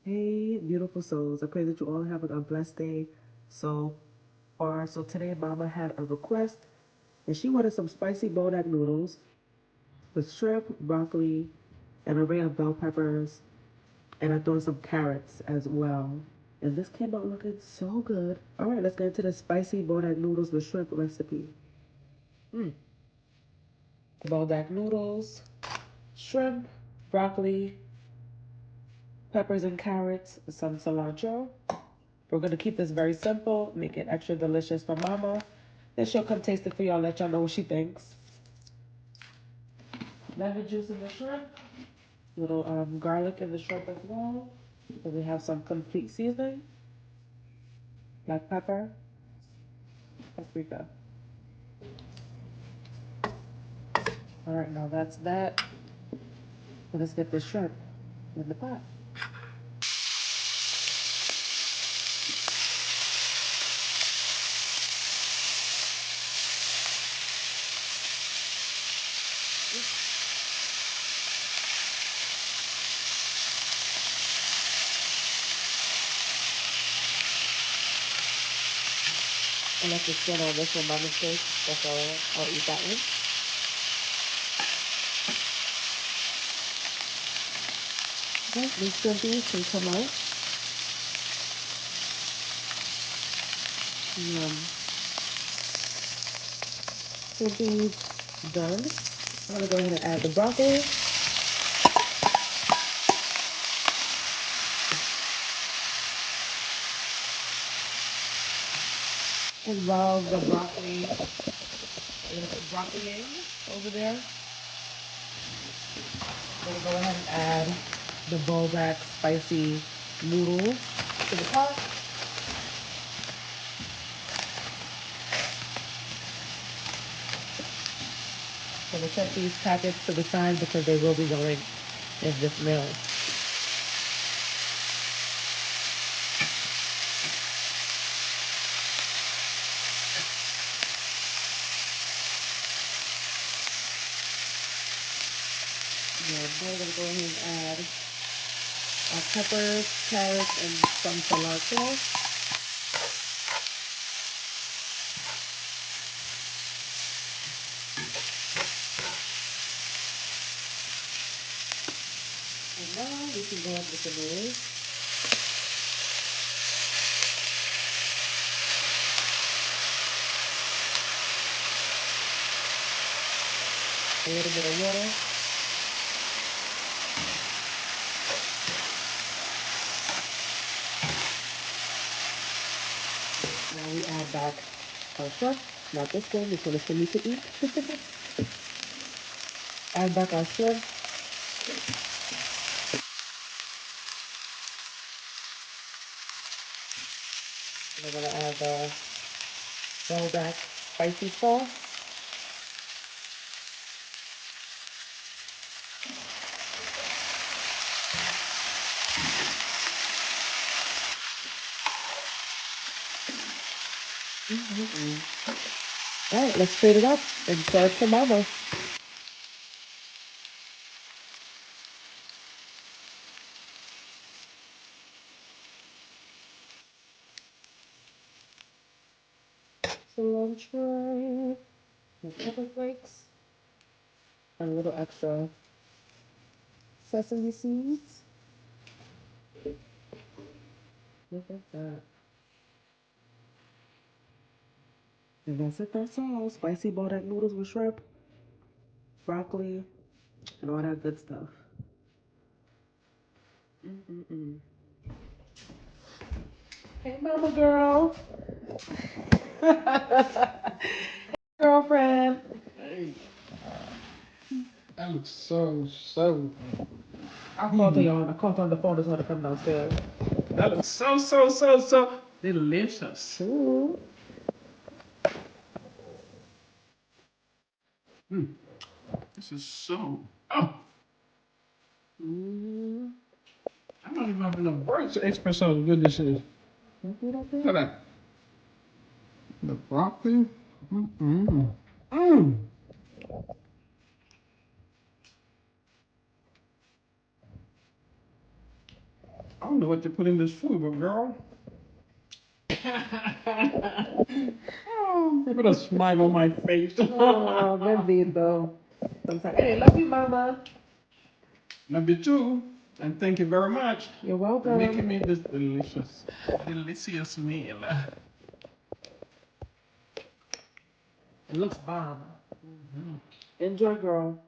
Hey, beautiful souls. I pray that you all have a blessed day so far. So today, Mama had a request, and she wanted some spicy Buldak noodles with shrimp, broccoli, and an array of bell peppers, and I threw in some carrots as well. And this came out looking so good. All right, let's get into the spicy Buldak noodles with shrimp recipe. Mm. Buldak noodles, shrimp, broccoli, peppers and carrots, some cilantro. We're going to keep this very simple, make it extra delicious for Mama. Then she'll come taste it for y'all, let y'all know what she thinks. Lemon juice in the shrimp, little garlic in the shrimp as well. Then we have some complete seasoning, black pepper, paprika. All right, now that's that. Let's get the shrimp in the pot. And let the skin on this one, Mama's cake. That's all right. I'll eat that one. Okay, these shrimpies can come out. Shrimpies done. I'm gonna go ahead and add the broccoli. And while the broccoli is broccoli over there, I'm gonna go ahead and add the Buldak spicy noodles to the pot. I'm gonna set these packets to the side because they will be going in this meal. Yeah, now we're gonna go ahead and add our peppers, carrots, and some cilantro. And now we can go in with the noodles. A little bit of water. Now we add back our shrimp. Not this one, this one is for me to eat. Add back our shrimp. We're gonna add the Buldak spicy sauce. All right, let's plate it up and serve for Mama. Cilantro, and pepper flakes, and a little extra sesame seeds. Look at that. And that's it, that's all. Spicy Buldak noodles with shrimp, broccoli, and all that good stuff. Mm-mm-mm. Hey, Mama girl. Girlfriend. Hey, that looks so. I called her on. I called her on the phone to tell her to come downstairs. That looks so delicious. Ooh. Mm, this is so. Oh, Mm-hmm. I don't even have enough words to express how good this is. Look at that. The broccoli. Mm-mm. Mm. I don't know what to put in this food, but girl. Oh, put a smile on my face. Oh, bendito. Sometimes, hey, love you, mama. Love you too. And thank you very much You're for welcome. making me this delicious meal. It looks bomb. Enjoy, girl.